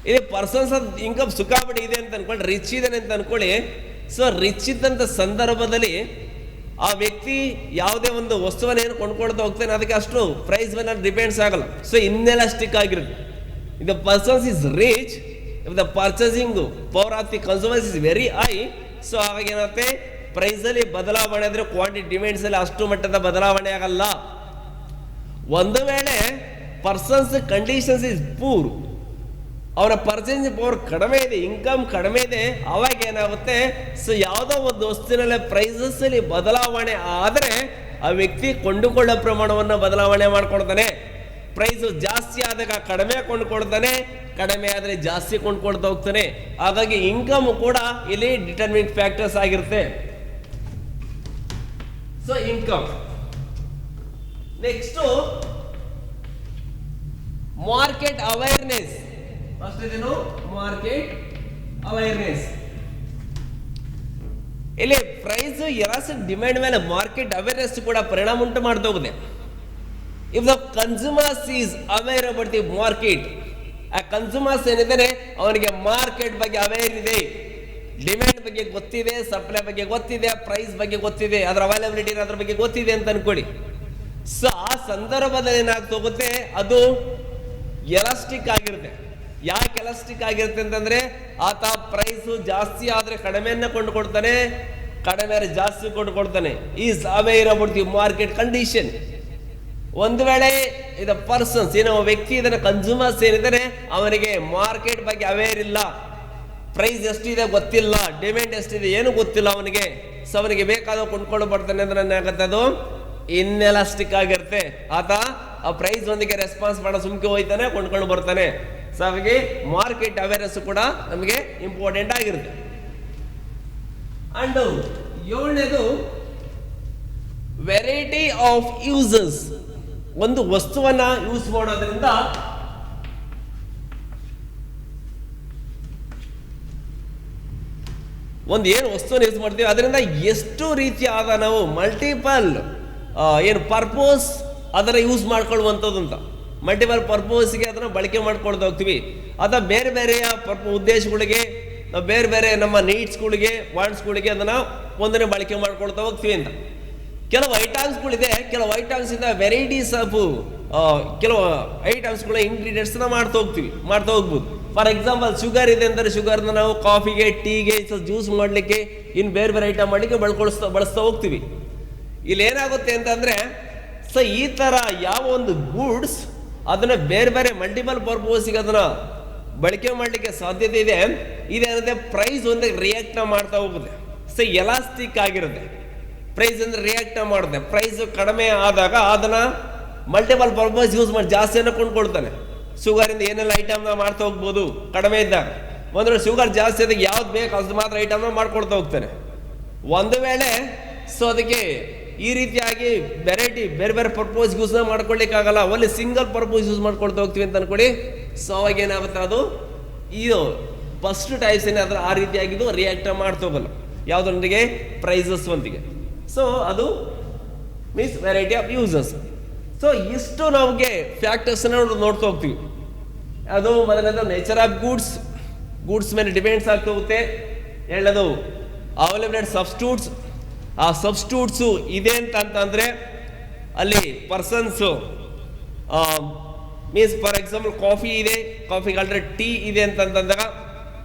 ಇಲ್ಲಿ ಪರ್ಸನ್ಸ್ ಇನ್ಕಮ್ ಸುಖಾಬಿಡಿ ಇದೆ ಅಂತ ಅನ್ಕೊಳ್ಳಿ, ರಿಚ್ ಇದ್ದಾನೆ ಅಂತ ಅನ್ಕೊಳ್ಳಿ. ಸೊ ರಿಚ್ ಇದ್ದಂಥ ಸಂದರ್ಭದಲ್ಲಿ ಆ ವ್ಯಕ್ತಿ ಯಾವುದೇ ಒಂದು ವಸ್ತುವನ್ನು ಏನು ಕೊಂಡ್ಕೊಳ್ತಾ ಹೋಗ್ತಾನೆ ಅದಕ್ಕೆ ಅಷ್ಟು ಪ್ರೈಸ್ ಮೇಲೆ ಡಿಪೆಂಡ್ಸ್ ಆಗಲ್ಲ. ಸೊ ಇನ್ಎಲಾಸ್ಟಿಕ್ ಆಗಿರುತ್ತೆ. The persons is rich, if the purchasing power of the consumers is very high, so ಆವಾಗ ಏನಾಗುತ್ತೆ, ಪ್ರೈಸ್ ಅಲ್ಲಿ ಬದಲಾವಣೆ ಆದ್ರೆ ಕ್ವಾಂಟಿಟಿ ಡಿಮ್ಯಾಂಡ್ಸ್ ಅಲ್ಲಿ ಅಷ್ಟು ಮಟ್ಟದ ಬದಲಾವಣೆ ಆಗಲ್ಲ. ಒಂದು ವೇಳೆ ಪರ್ಸನ್ಸ್ ಕಂಡೀಷನ್ಸ್ ಇಸ್ ಪೂರ್, ಅವನ ಪರ್ಚೇಸಿಂಗ್ ಪವರ್ ಕಡಿಮೆ ಇದೆ, ಇನ್ಕಮ್ ಕಡಿಮೆ ಇದೆ, ಅವಾಗ ಏನಾಗುತ್ತೆ, ಸೊ ಯಾವುದೋ ಒಂದು ವಸ್ತುವಿನಲ್ಲಿ ಪ್ರೈಸಸ್ ಅಲ್ಲಿ ಬದಲಾವಣೆ ಆದ್ರೆ ಆ ವ್ಯಕ್ತಿ ಕೊಂಡುಕೊಳ್ಳೋ ಪ್ರಮಾಣವನ್ನು ಬದಲಾವಣೆ ಮಾಡ್ಕೊಳ್ತಾನೆ. ಪ್ರೈಸ್ ಜಾಸ್ತಿ ಆದಾಗ ಕಡಿಮೆ ಕೊಂಡ್ಕೊಳ್ತಾನೆ, ಕಡಿಮೆ ಆದ್ರೆ ಜಾಸ್ತಿ ಕೊಂಡ್ಕೊಳ್ತಾ ಹೋಗ್ತಾನೆ. ಹಾಗಾಗಿ ಇನ್ಕಮ್ ಕೂಡ ಇಲ್ಲಿ ಡಿಟರ್ಮಿನಿಂಗ್ ಫ್ಯಾಕ್ಟರ್ಸ್ ಆಗಿರುತ್ತೆ. So income. Next market awareness. First ಇದೇನು, ಮಾರ್ಕೆಟ್ ಅವೇರ್ನೆಸ್. ಇಲ್ಲಿ ಪ್ರೈಸ್ ಎಲಾಸ್ಟಿಕ್ ಡಿಮ್ಯಾಂಡ್ ಮೇಲೆ ಮಾರ್ಕೆಟ್ ಅವೇರ್ನೆಸ್ ಕೂಡ ಪರಿಣಾಮ ಉಂಟು ಮಾಡ್ತಾ ಹೋಗುತ್ತೆ. If the consumers is aware about the market, ಆ ಕನ್ಸ್ಯೂಮರ್ಸ್ ಏನಿದ್ದಾನೆ ಅವನಿಗೆ ಮಾರ್ಕೆಟ್ ಬಗ್ಗೆ ಅವೇರ್ ಇದೆ, ಡಿಮ್ಯಾಂಡ್ ಬಗ್ಗೆ ಗೊತ್ತಿದೆ, ಸಪ್ಲೈ ಬಗ್ಗೆ ಗೊತ್ತಿದೆ, ಪ್ರೈಸ್ ಬಗ್ಗೆ ಗೊತ್ತಿದೆ, ಅದರ ಅವೈಲಬಿಲಿಟಿ ಅದ್ರ ಬಗ್ಗೆ ಗೊತ್ತಿದೆ ಅಂತ ಅನ್ಕೊಳ್ಳಿ. ಸೊ ಆ ಸಂದರ್ಭದಲ್ಲಿ ಏನಾಗ್ತಾ ಹೋಗುತ್ತೆ, ಅದು ಎಲಾಸ್ಟಿಕ್ ಆಗಿರುತ್ತೆ. ಯಾಕೆ ಎಲಾಸ್ಟಿಕ್ ಆಗಿರುತ್ತೆ ಅಂತಂದ್ರೆ ಆತ ಪ್ರೈಸ್ ಜಾಸ್ತಿ ಆದ್ರೆ ಕಡಿಮೆಯನ್ನ ಕೊಂಡುಕೊಡ್ತಾನೆ, ಕಡಿಮೆ ಜಾಸ್ತಿ ಕೊಂಡುಕೊಡ್ತಾನೆ. Is aware about the market condition. ಒಂದು ವೇಳೆ ಇದು ಪರ್ಸನ್ಸ್ ಏನೋ ವ್ಯಕ್ತಿ ಇದನ್ನ ಕನ್ಸ್ಯೂಮರ್ಸ್ ಏನಿದ್ದಾರೆ ಅವನಿಗೆ ಮಾರ್ಕೆಟ್ ಬಗ್ಗೆ ಅವೇರ್ ಇಲ್ಲ, ಪ್ರೈಸ್ ಎಷ್ಟಿದೆ ಗೊತ್ತಿಲ್ಲ, ಡಿಮ್ಯಾಂಡ್ ಎಷ್ಟಿದೆ ಏನು ಗೊತ್ತಿಲ್ಲ ಅವನಿಗೆ, ಸೊ ಅವನಿಗೆ ಬೇಕಾದ ಕೊಂಡ್ಕೊಂಡು ಬರ್ತಾನೆ ಅಂದ್ರೆ ಏನಾಗುತ್ತೆ, ಅದು ಇನ್ಎಲಾಸ್ಟಿಕ್ ಆಗಿರುತ್ತೆ. ಆತ ಆ ಪ್ರೈಸ್ ಒಂದಿಗೆ ರೆಸ್ಪಾನ್ಸ್ ಮಾಡೋ ಸುಮ್ಕೆ ಹೋಯ್ತಾನೆ, ಕೊಂಡ್ಕೊಂಡು ಬರ್ತಾನೆ. ಸೊ ಅವನಿಗೆ ಮಾರ್ಕೆಟ್ ಅವೇರ್ನೆಸ್ ಕೂಡ ನಮಗೆ ಇಂಪಾರ್ಟೆಂಟ್ ಆಗಿರುತ್ತೆ. ಅಂಡ್ ಏಳನೇದು ವೆರೈಟಿ ಆಫ್ ಯೂಸಸ್. ಒಂದು ವಸ್ತುವನ್ನ ಯೂಸ್ ಮಾಡೋದ್ರಿಂದ ಒಂದು ಏನು ವಸ್ತುವನ್ನು ಯೂಸ್ ಮಾಡ್ತೀವಿ ಅದರಿಂದ ಎಷ್ಟು ರೀತಿಯಾದ ನಾವು ಮಲ್ಟಿಪಲ್ ಏನು ಪರ್ಪೋಸ್ ಅದರ ಯೂಸ್ ಮಾಡ್ಕೊಳ್ಳುವಂಥದ್ದು ಅಂತ, ಮಲ್ಟಿಪಲ್ ಪರ್ಪೋಸ್ಗೆ ಅದನ್ನು ಬಳಕೆ ಮಾಡ್ಕೊಳ್ತಾ ಹೋಗ್ತೀವಿ. ಅಥವಾ ಬೇರೆ ಬೇರೆಯ ಉದ್ದೇಶಗಳಿಗೆ, ಬೇರೆ ಬೇರೆ ನಮ್ಮ ನೀಡ್ಸ್ಗಳಿಗೆ, ವಾಂಟ್ಸ್ಗಳಿಗೆ ಅದನ್ನು ಒಂದನೇ ಬಳಕೆ ಮಾಡ್ಕೊಳ್ತಾ ಹೋಗ್ತೀವಿ ಅಂತ. ಕೆಲವು ಐಟಮ್ಸ್ಗಳಿದೆ, ಕೆಲವು ಐಟಮ್ಸ್ ಇಂದ ವೆರೈಟೀಸ್ ಆಫ್ ಕೆಲವು ಐಟಮ್ಸ್ಗಳ ಇಂಗ್ರೀಡಿಯೆಂಟ್ಸ್ನ ಮಾಡ್ತಾ ಹೋಗ್ಬೋದು. ಫಾರ್ ಎಕ್ಸಾಂಪಲ್ ಶುಗರ್ ಇದೆ ಅಂದರೆ ಶುಗರ್ನ ನಾವು ಕಾಫಿಗೆ, ಟೀಗೆ, ಜ್ಯೂಸ್ ಮಾಡಲಿಕ್ಕೆ, ಇನ್ನು ಬೇರೆ ಬೇರೆ ಐಟಮ್ ಮಾಡಲಿಕ್ಕೆ ಬಳಸ್ತಾ ಹೋಗ್ತೀವಿ. ಇಲ್ಲಿ ಏನಾಗುತ್ತೆ ಅಂತಂದ್ರೆ, ಸೊ ಈ ತರ ಯಾವ ಒಂದು ಗೂಡ್ಸ್ ಅದನ್ನ ಬೇರೆ ಬೇರೆ ಮಲ್ಟಿಪಲ್ ಪರ್ಪೋಸ್ಗೆ ಅದನ್ನ ಬಳಕೆ ಮಾಡಲಿಕ್ಕೆ ಸಾಧ್ಯತೆ ಇದೆ, ಇದೇನಂದ್ರೆ ಪ್ರೈಸ್ ಒಂದೇ ರಿಯಾಕ್ಟ್ ಮಾಡ್ತಾ ಹೋಗುತ್ತೆ. ಸೊ ಎಲಾಸ್ಟಿಕ್ ಆಗಿರುತ್ತೆ. ಪ್ರೈಸ್ ಅಂದ್ರೆ ರಿಯಾಕ್ಟ್ ಮಾಡುತ್ತೆ. ಪ್ರೈಸ್ ಕಡಿಮೆ ಆದಾಗ ಅದನ್ನ ಮಲ್ಟಿಪಲ್ ಪರ್ಪಸ್ ಯೂಸ್ ಮಾಡಿ ಜಾಸ್ತಿಯನ್ನು ಕೊಂಡ್ಕೊಳ್ತಾನೆ. ಶುಗರಿಂದ ಏನೆಲ್ಲ ಐಟಮ್ನ ಮಾಡ್ತಾ ಹೋಗ್ಬೋದು ಕಡಿಮೆ ಇದ್ದಾಗ. ಒಂದು ಶುಗರ್ ಜಾಸ್ತಿ ಆದಾಗ ಯಾವ್ದು ಬೇಕು ಅದು ಮಾತ್ರ ಐಟಮ್ನ ಮಾಡ್ಕೊಳ್ತಾ ಹೋಗ್ತಾನೆ. ಒಂದು ವೇಳೆ ಸೊ ಅದಕ್ಕೆ ಈ ರೀತಿಯಾಗಿ ವೆರೈಟಿ ಬೇರೆ ಬೇರೆ ಪರ್ಪೋಸ್ ಯೂಸ್ ಮಾಡ್ಕೊಳ್ಳಿಕ್ಕಾಗಲ್ಲ, ಒಳ್ಳೆ ಸಿಂಗಲ್ ಪರ್ಪೋಸ್ ಯೂಸ್ ಮಾಡ್ಕೊಳ್ತಾ ಹೋಗ್ತೀವಿ ಅಂತ ಅನ್ಕೊಳ್ಳಿ. ಸೊ ಅವಾಗ ಏನಾಗುತ್ತೆ, ಅದು ಇದು ಫಸ್ಟ್ ಟೈಪ್ಸ್ ಏನಾದ್ರೆ ಆ ರೀತಿಯಾಗಿದ್ದು ರಿಯಾಕ್ಟ್ ಮಾಡ್ತಾ ಹೋಗಲ್ಲ ಯಾವುದೊಂದಿಗೆ, ಪ್ರೈಸಸ್ ಒಂದಿಗೆ. ಸೊ ಅದು means variety of uses. So ಇಷ್ಟು ನಮಗೆ ಫ್ಯಾಕ್ಟರ್ಸ್ ನೋಡ್ತಾ ಹೋಗ್ತೀವಿ. ಅದು ಮೊದಲನೇದು ನೇಚರ್ ಆಫ್ ಗೂಡ್ಸ್ ಮೇಲೆ ಡಿಪೆಂಡ್ಸ್ ಆಗ್ತಾ ಹೋಗುತ್ತೆ. ಎರಡನೇದು ಅವೈಲೇಬಲ್ ಸಬ್ಸ್ಟಿಟ್ಯೂಟ್ಸ್. ಆ ಸಬ್ಸ್ಟಿಟ್ಯೂಟ್ಸು ಇದೆ ಅಂತಂದ್ರೆ ಅಲ್ಲಿ persons means for example coffee ಇದೆ, ಕಾಫಿಗೆ ಆಲ್ರೆಡಿ ಟೀ ಇದೆ ಅಂತಂದಾಗ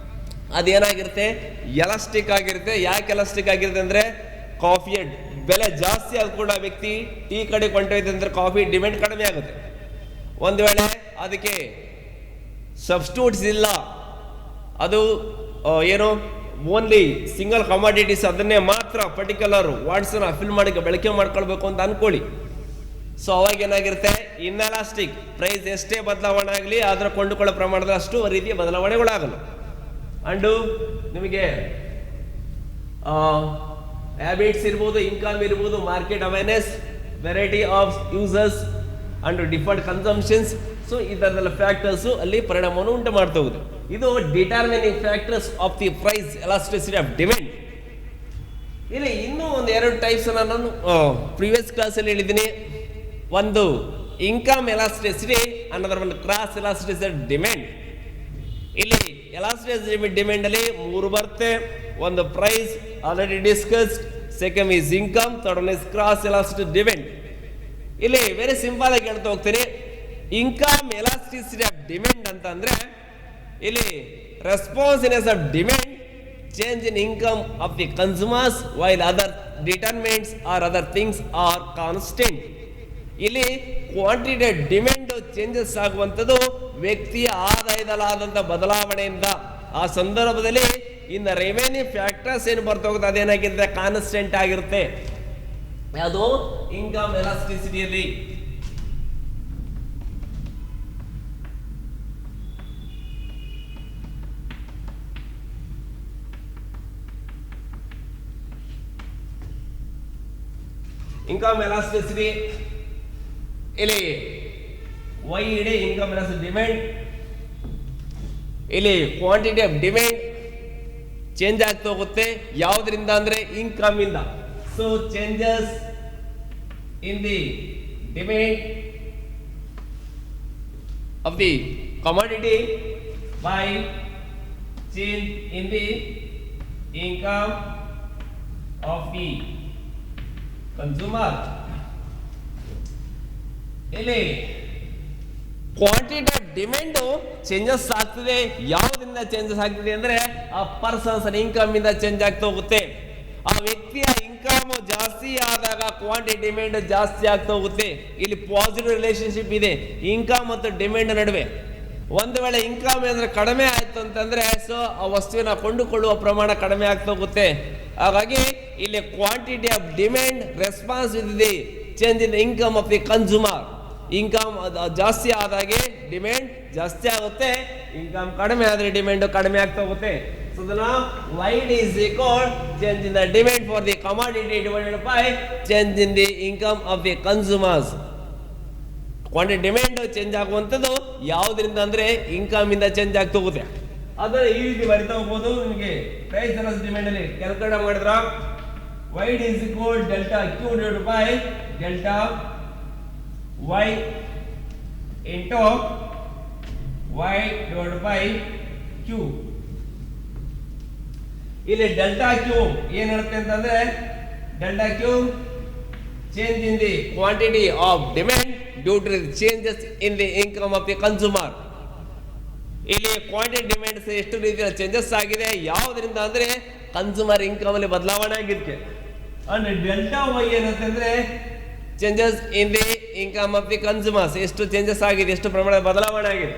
ಅದೇನಾಗಿರುತ್ತೆ, ಎಲಾಸ್ಟಿಕ್ ಆಗಿರುತ್ತೆ. ಯಾಕೆ ಎಲಾಸ್ಟಿಕ್ ಆಗಿರುತ್ತೆ ಅಂದ್ರೆ ಕಾಫಿಯ ಬೆಲೆ ಜಾಸ್ತಿ ಆದ ಕೂಡ ವ್ಯಕ್ತಿ ಟೀ ಕಡೆ ಕೊಂಡೊಯ್ತು ಅಂದ್ರೆ ಕಾಫಿ ಡಿಮ್ಯಾಂಡ್ ಕಡಿಮೆ ಆಗುತ್ತೆ. ಒಂದು ವೇಳೆ ಅದಕ್ಕೆ ಸಬ್ಸ್ಟಿಟ್ಯೂಟ್ಸ್ ಇಲ್ಲ, ಅದು ಏನು ಓನ್ಲಿ ಸಿಂಗಲ್ ಕಮಾಡಿಟೀಸ್ ಅದನ್ನೇ ಮಾತ್ರ ಪರ್ಟಿಕ್ಯುಲರ್ ವಾಟ್ಸನ್ನ ಫಿಲ್ ಮಾಡಿ ಬಳಕೆ ಮಾಡ್ಕೊಳ್ಬೇಕು ಅಂತ ಅನ್ಕೊಳ್ಳಿ. ಸೊ ಅವಾಗ ಏನಾಗಿರುತ್ತೆ, ಇನ್ಎಲಾಸ್ಟಿಕ್. ಪ್ರೈಸ್ ಎಷ್ಟೇ ಬದಲಾವಣೆ ಆಗಲಿ ಅದರ ಕೊಂಡುಕೊಳ್ಳೋ ಪ್ರಮಾಣದ ಅಷ್ಟು ರೀತಿಯ ಬದಲಾವಣೆಗಳಾಗಲ್ಲ. ಅಂಡು ನಿಮಗೆ ಹ್ಯಾಬಿಟ್ಸ್ ಇರ್ಬೋದು, ಇನ್ಕಮ್ ಇರ್ಬೋದು, market awareness, variety of users and deferred consumptions. So ಇದನ್ನೆಲ್ಲ ಫ್ಯಾಕ್ಟರ್ಸ್ ಅಲ್ಲಿ ಪರಿಣಾಮವನ್ನು ಉಂಟು ಮಾಡ್ತಾ ಹೋಗುತ್ತೆ. ಇದು determining factors of the price elasticity of demand. ಇಲ್ಲಿ ಇನ್ನೂ ಒಂದು ಎರಡು ಟೈಪ್ಸ್ ನಾನು ಪ್ರೀವಿಯಸ್ ಕ್ಲಾಸಲ್ಲಿ ಹೇಳಿದ್ದೀನಿ. ಒಂದು ಇನ್ಕಮ್ ಎಲಾಸ್ಟಿಸಿಟಿ, ಅನ್ನೋದ್ರ ಒಂದು ಕ್ರಾಸ್ ಎಲಾಸ್ಟಿಸಿಟಿ ಡಿಮ್ಯಾಂಡ್. ಇಲ್ಲಿ ಎಲಾಸ್ಟಿಸಿಟಿ ಡಿಮ್ಯಾಂಡ್ ಅಲ್ಲಿ ಮೂರು ಬರುತ್ತೆ. ಒಂದು price already discussed, second is income, third one is cross elasticity demand. ಇಲ್ಲಿ ವೆರಿ ಸಿಂಪಲ್ ಆಗಿ ಹೇಳ್ತಾ ಹೋಗ್ತೀನಿ. ಇನ್ಕಮ್ ಎಲಾಸ್ಟಿಸಿಟಿ ಆಫ್ ಡಿಮ್ಯಾಂಡ್ ಅಂತ ಅಂದ್ರೆ ಇಲ್ಲಿ responsiveness of demand change in income of the consumers while other determinants are other things are constant. ಇಲ್ಲಿ quantity demand changes ಆಗುವಂಥದ್ದು ವ್ಯಕ್ತಿಯ ಆದಾಯದಲ್ಲಾದಂಥ ಬದಲಾವಣೆಯಿಂದ. ಆ ಸಂದರ್ಭದಲ್ಲಿ ಇನ್ನು ರೆವೆನ್ಯೂ ಫ್ಯಾಕ್ಟರ್ಸ್ ಏನು ಬರ್ತಾ ಹೋಗುತ್ತೆ ಅದೇನಾಗಿರುತ್ತೆ, ಕಾನ್ಸ್ಟೆಂಟ್ ಆಗಿರುತ್ತೆ. ಅದು ಇನ್ಕಮ್ ಎಲಾಸ್ಟಿಸಿಟಿಯಲ್ಲಿ. ಇನ್ಕಮ್ ಎಲಾಸ್ಟಿಸಿಟಿ ಇಲ್ಲಿ Y E D income elasticity demand. ಇಲ್ಲಿ ಕ್ವಾಂಟಿಟಿ ಆಫ್ ಡಿಮ್ಯಾಂಡ್ ಚೇಂಜ್ ಆಗ್ತಾ ಹೋಗುತ್ತೆ. ಯಾವುದರಿಂದ ಅಂದ್ರೆ ಇನ್ಕಮ್ ಇಂದ. So changes in the demand of the commodity by change in the income of the consumer. ಇಲ್ಲಿ ಕ್ವಾಂಟಿಟಿ ಆಫ್ ಡಿಮ್ಯಾಂಡ್ ಚೇಂಜಸ್ ಆಗ್ತದೆ. ಯಾವುದರಿಂದ ಚೇಂಜಸ್ ಆಗ್ತದೆ ಅಂದ್ರೆ ಆ ಪರ್ಸನ್ಸ್ ಇನ್ಕಮ್ ಇಂದ ಚೇಂಜ್ ಆಗ್ತಾ ಹೋಗುತ್ತೆ. ಆ ವ್ಯಕ್ತಿಯ ಇನ್ಕಮ್ ಜಾಸ್ತಿ ಆದಾಗ ಕ್ವಾಂಟಿಟಿ ಡಿಮ್ಯಾಂಡ್ ಜಾಸ್ತಿ ಆಗ್ತಾ ಹೋಗುತ್ತೆ. ಇಲ್ಲಿ ಪಾಸಿಟಿವ್ ರಿಲೇಶನ್ಶಿಪ್ ಇದೆ ಇನ್ಕಮ್ ಮತ್ತು ಡಿಮ್ಯಾಂಡ್ ನಡುವೆ. ಒಂದು ವೇಳೆ ಇನ್ಕಮ್ ಅಂದ್ರೆ ಕಡಿಮೆ ಆಯ್ತು ಅಂತಂದ್ರೆ ಸೊ ಆ ವಸ್ತುವಿನ ಕೊಂಡುಕೊಳ್ಳುವ ಪ್ರಮಾಣ ಕಡಿಮೆ ಆಗ್ತಾ ಹೋಗುತ್ತೆ. ಹಾಗಾಗಿ ಇಲ್ಲಿ ಕ್ವಾಂಟಿಟಿ ಆಫ್ ಡಿಮ್ಯಾಂಡ್ ರೆಸ್ಪಾನ್ಸ್ ಇದೆ change in income of the consumer. Income ಜಾಸ್ತಿ ಆದಾಗೆ ಡಿಮ್ಯಾಂಡ್ ಜಾಸ್ತಿ ಆಗುತ್ತೆ, ಇನ್ಕಮ್ ಕಡಿಮೆ ಆದ್ರೆ ಡಿಮ್ಯಾಂಡ್ ಕಡಿಮೆ ಆಗ್ತಾ ಹೋಗುತ್ತೆ. So wide is equal change in the demand for the commodity divided by change in the income of the consumers. Quantity demand change ಆಗುವಂಥದ್ದು ಯಾವುದರಿಂದ ಅಂದ್ರೆ ಇನ್ಕಮ್ ಇಂದ ಚೇಂಜ್ ಆಗ್ತಾ ಹೋಗುತ್ತೆ. ಅದನ್ನ ಈ ರೀತಿ ಬರಿತಾ ಹೋಗ್ಬೋದು. ನಿಮಗೆ ಪ್ರೈಸ್ ವರ್ಸಸ್ ಡಿಮ್ಯಾಂಡ್ ಅಲ್ಲಿ ಕ್ಯಾಲ್ಕುಲೇಟ್ ಮಾಡಿದ್ರ YED is equal delta Q divided by delta y into y divided by q. ಇಲ್ಲಿ ಡೆಲ್ಟಾ ಕ್ಯೂ ಏನ್ ಹೇಳುತ್ತೆ ಅಂತಂದ್ರೆ delta Q change in the quantity of demand due to the changes in the income of the consumer. ಇಲ್ಲಿ quantity demands ಎಷ್ಟು ರೀತಿಯ changes ಆಗಿದೆ ಯಾವುದರಿಂದ ಅಂದ್ರೆ ಕನ್ಸ್ಯೂಮರ್ ಇನ್ಕಮ್ ಅಲ್ಲಿ ಬದಲಾವಣೆ ಆಗಿದ್ದಕ್ಕೆ. ಅಂದ್ರೆ ಡೆಲ್ಟಾ ವೈ ಏನಂತಂದ್ರೆ changes in the income of the consumers ಎಷ್ಟು ಚೇಂಜಸ್ ಆಗಿದೆ, ಎಷ್ಟು ಪ್ರಮಾಣದ ಬದಲಾವಣೆ ಆಗಿದೆ.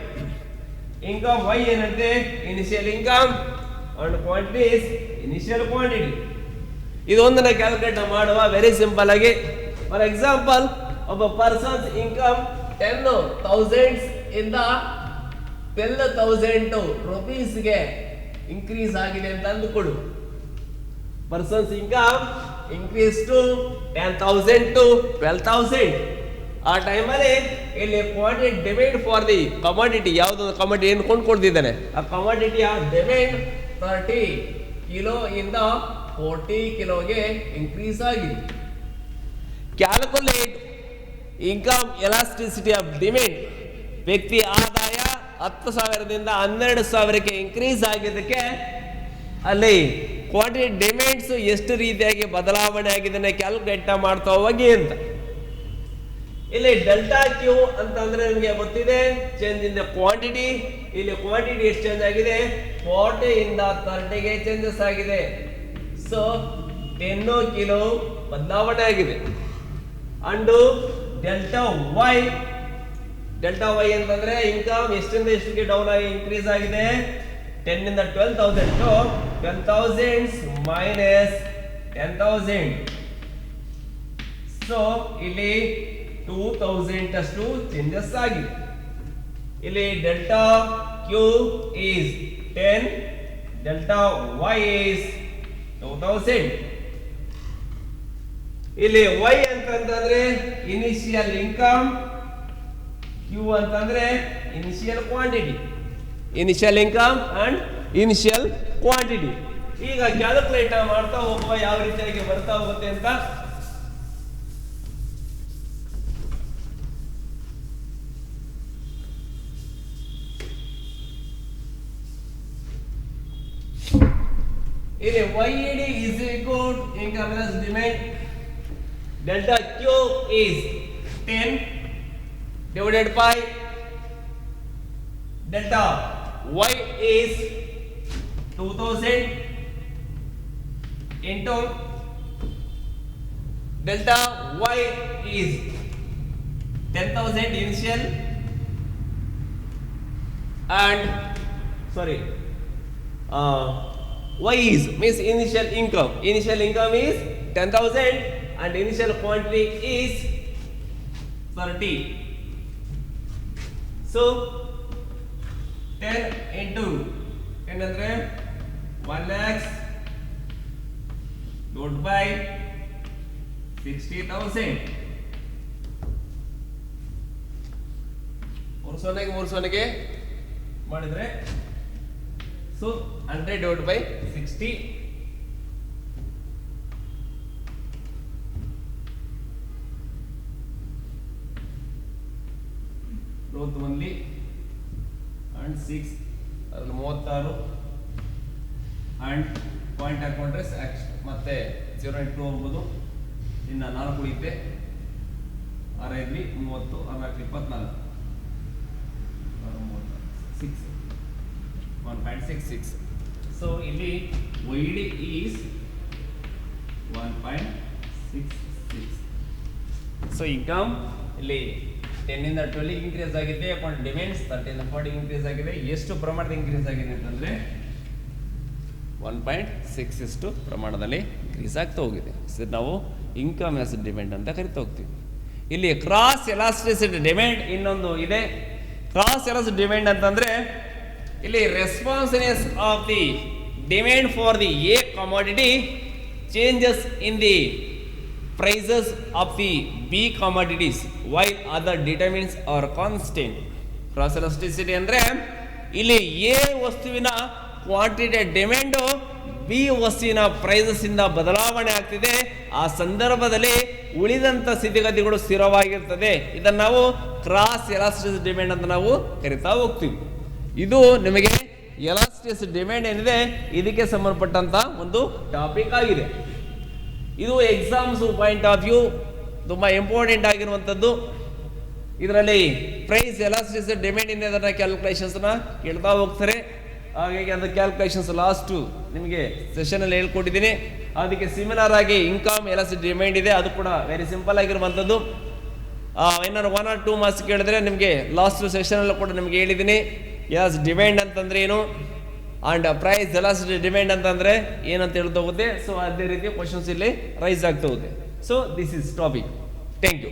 ಇನ್ಕಮ್ ವೈ ಏನಂತೆ initial income and quantity is initial quantity. ಇದೊಂದನ್ನ ಕ್ಯಾಲ್ಕುಲೇಟ್ ಮಾಡುವ ವೆರಿ ಸಿಂಪಲ್ ಆಗಿ. ಫಾರ್ ಎಕ್ಸಾಂಪಲ್ ಒಬ್ಬ ಪರ್ಸನ್ಸ್ ಇನ್ಕಮ್ 10,000 ಇಂದ 12,000 ರುಪೀಸ್ಗೆ ಇನ್ಕ್ರೀಸ್ ಆಗಿದೆ ಅಂತ ಅಂದುಕೊಡು. Person's income increase to 10,000 to 12,000. ಆ ಟೈಮಲ್ಲಿ ಇಲ್ಲಿ quantity demand for the commodity ಯಾವುದು ಕಮಾಡಿಟಿ ಏನು ಕೊಂಡ್ಕೊಳ್ತಿದ್ದಾನೆ ಆ ಕಮಾಡಿಟಿಯ ಡಿಮ್ಯಾಂಡ್ 30 ಕಿಲೋ ಇಂದ 40 ಕಿಲೋಗೆ ಇನ್ಕ್ರೀಸ್ ಆಗಿದೆ. Calculate income elasticity of demand. ವ್ಯಕ್ತಿ ಆದಾಯ 10,000ದಿಂದ 12,000ಕ್ಕೆ ಇನ್ಕ್ರೀಸ್ ಆಗಿದ್ದಕ್ಕೆ ಅಲ್ಲಿ ಕ್ವಾಂಟಿಟಿ ಡಿಮ್ಯಾಂಡ್ಸ್ ಎಷ್ಟು ರೀತಿಯಾಗಿ ಬದಲಾವಣೆ ಆಗಿದೆ ಕ್ಯಾಲ್ಕುಲೇಟ್ ಮಾಡ್ತಾ ಹೋಗಿ ಅಂತ. ಇಲ್ಲಿ ಡೆಲ್ಟಾ ಕ್ಯೂ ಅಂತಂದ್ರೆ ನಿಮಗೆ ಗೊತ್ತಿದೆ ಚೇಂಜ್ ಇನ್ ದ ಕ್ವಾಂಟಿಟಿ. ಇಲ್ಲಿ ಕ್ವಾಂಟಿಟಿ ಎಷ್ಟು ಚೇಂಜ್ ಆಗಿದೆ 40 ಇಂದ 30ಗೆ ಚೇಂಜಸ್ ಆಗಿದೆ. ಸೊ 10 ಕಿಲೋ ಬದಲಾವಣೆ ಆಗಿದೆ. ಅಂಡ್ ಡೆಲ್ಟಾ ವೈ ಅಂತಂದ್ರೆ ಇನ್ಕಮ್ ಎಷ್ಟಿಂದ ಎಷ್ಟಿಗೆ ಡೌನ್ ಆಗಿ ಇನ್ಕ್ರೀಸ್ ಆಗಿದೆ 10 ಇಂದ 12,000 to 12,000 minus 10,000. ಸೊ ಇಲ್ಲಿ 2,000 ಅಷ್ಟು ಚೇಂಜಸ್ ಆಗಿದೆ. ಇಲ್ಲಿ delta Q is 10, delta Y is 2,000. ಇಲ್ಲಿ ವೈ ಅಂತಂದ್ರೆ ಇನಿಷಿಯಲ್ ಇನ್ಕಮ್, ಕ್ಯೂ ಅಂತಂದ್ರೆ initial quantity. Initial income and initial quantity. ಈಗ ಕ್ಯಾಲ್ಕುಲೇಟ್ ಮಾಡ್ತಾ ಹೋಗುವ ಯಾವ ರೀತಿಯಾಗಿ ಬರ್ತಾ ಹೋಗುತ್ತೆ ಅಂತ. ಇಲ್ಲಿ YED is equal to income plus demand. Delta Q is 10 divided by delta Y is 2,000 into delta Y is 10,000 initial and Y is means initial income. Initial income is 10,000 and initial quantity is 30. So 10 into 10 andre 1 lakhs divided by 60,000. ಮೂರು ಸೊನ್ನೆಗೆ ಮಾಡಿದ್ರೆ so 100 divided by 60. growth only and 6 ಅದರಲ್ಲಿ 36 and point ಹಾಕೊಂಡ್ರೆ ಮತ್ತೆ 0.2 ಹೋಗ್ಬೋದು. ಇನ್ನು 4 ಉಳಿಯುತ್ತೆ. 6 30 6 24 1.66. So ಇಲ್ಲಿ YD is 1.66. ಸೊ ಇನ್ಕಮ್ ಇಲ್ಲಿ 10 ಇಂದ 12 ಇನ್ಕ್ರೀಸ್ ಆಗಿದೆ, ಅಪಾನ್ ಡಿಮ್ಯಾಂಡ್ಸ್ 30 ಇಂದ 40 ಇನ್ಕ್ರೀಸ್ ಆಗಿದೆ. ಎಷ್ಟು ಪ್ರಮಾಣದ ಇನ್ಕ್ರೀಸ್ ಆಗಿದೆ ಅಂತಂದ್ರೆ 1.6 ಪ್ರಮಾಣದಲ್ಲಿ ಇನ್ಕ್ರೀಸ್ ಆಗ್ತಾ ಹೋಗಿದೆ. ಸೊ ನಾವು ಇನ್ಕಮ್ ಆಸ್ ಡಿಮ್ಯಾಂಡ್ ಅಂತ ಕರಿತಾ ಹೋಗ್ತೀವಿ. ಇಲ್ಲಿ ಕ್ರಾಸ್ ಎಲಾಸ್ಟಿಸಿಟಿ ಡಿಮ್ಯಾಂಡ್ ಇನ್ನೊಂದು ಇದೆ. ಕ್ರಾಸ್ ಎಲಾಸ್ಟಿಸಿಟಿ ಡಿಮ್ಯಾಂಡ್ ಅಂತಂದ್ರೆ ಇಲ್ಲಿ responsiveness of the demand for the A commodity changes in the prices of the B commodities while other determinants are constant. Cross elasticity ಅಂದ್ರೆ ಇಲ್ಲಿ ಎ ವಸ್ತುವಿನ ಕ್ವಾಂಟಿಟಿ ಡಿಮ್ಯಾಂಡು ಬಿ ವಸ್ತುವಿನ prices ಇಂದ ಬದಲಾವಣೆ ಆಗ್ತಿದೆ. ಆ ಸಂದರ್ಭದಲ್ಲಿ ಉಳಿದಂತ ಸ್ಥಿತಿಗತಿಗಳು ಸ್ಥಿರವಾಗಿರ್ತದೆ. ಇದನ್ನು ನಾವು ಕ್ರಾಸ್ ಎಲಾಸ್ಟಿಸಿಟಿ ಡಿಮ್ಯಾಂಡ್ ಅಂತ ನಾವು ಕರಿತಾ ಹೋಗ್ತೀವಿ. ಇದು ನಿಮಗೆ ಎಲಾಸ್ಟಿಸಿಟಿ ಡಿಮ್ಯಾಂಡ್ ಏನಿದೆ ಇದಕ್ಕೆ ಸಂಬಂಧಪಟ್ಟಂತ ಒಂದು ಟಾಪಿಕ್ ಆಗಿದೆ. ಇದು ಎಕ್ಸಾಮ್ಸ್ ಪಾಯಿಂಟ್ ಆಫ್ ವ್ಯೂ ತುಂಬಾ ಇಂಪಾರ್ಟೆಂಟ್ ಆಗಿರುವಂಥದ್ದು. ಇದರಲ್ಲಿ ಪ್ರೈಸ್ ಎಲಾಸ್ಟಿಸಿಟಿ ಡಿಮ್ಯಾಂಡ್ ಇಂದ ಅದನ್ನ ಕ್ಯಾಲ್ಕುಲೇಷನ್ಸ್ ಕೇಳ್ತಾ ಹೋಗ್ತಾರೆ. ಹಾಗಾಗಿ ಅದು ಕ್ಯಾಲ್ಕುಲೇಷನ್ಸ್ ಲಾಸ್ಟ್ ನಿಮಗೆ ಸೆಷನ್ ಅಲ್ಲಿ ಹೇಳ್ಕೊಟ್ಟಿದ್ದೀನಿ. ಅದಕ್ಕೆ ಸಿಮಿಲರ್ ಆಗಿ ಇನ್ಕಮ್ ಎಲಾಸ್ಟಿಸಿಟಿ ಡಿಮ್ಯಾಂಡ್ ಇದೆ, ಅದು ಕೂಡ ವೆರಿ ಸಿಂಪಲ್ ಆಗಿರುವಂಥದ್ದು. ಏನಾದ್ರು 1 or 2 ಮಾರ್ಕ್ಸ್ ಕೇಳಿದ್ರೆ ನಿಮಗೆ ಲಾಸ್ಟ್ ಸೆಷನ್ ಅಲ್ಲೂ ಕೂಡ ನಿಮಗೆ ಹೇಳಿದ್ದೀನಿ. ಎಸ್ ಡಿಮ್ಯಾಂಡ್ ಅಂತಂದ್ರೆ ಏನು ಅಂಡ್ ಪ್ರೈಸ್ ಎಲಾಸ್ಟಿಸಿಟಿ ಡಿಮ್ಯಾಂಡ್ ಅಂತಂದ್ರೆ ಏನಂತ ಹೇಳ್ತಾ ಹೋಗುತ್ತೆ. ಸೊ ಅದೇ ರೀತಿ ಕ್ವಶನ್ಸ್ ಇಲ್ಲಿ ರೈಸ್ ಆಗ್ತಾ ಹೋಗುತ್ತೆ. So this is topic. Thank you.